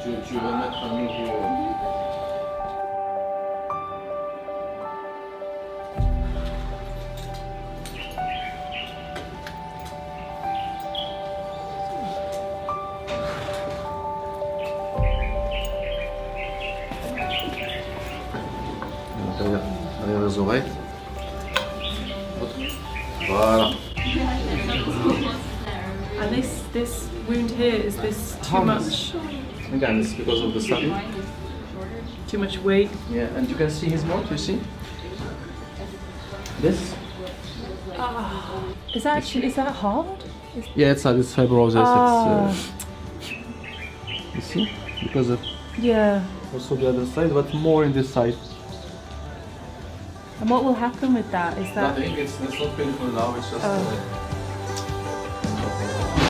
Tu veux mettre un nouveau... Derrière les oreilles. Voilà. And this wound here, is this too much? Again, it's because of the sun. Too much weight? Yeah, and you can see his mouth, you see? This? Is that hard? Yeah, it's fibrosis. Ah. You see? Because of Yeah. also the other side, but more in this side. And what will happen with that? Is that Nothing, it's not painful now, it's just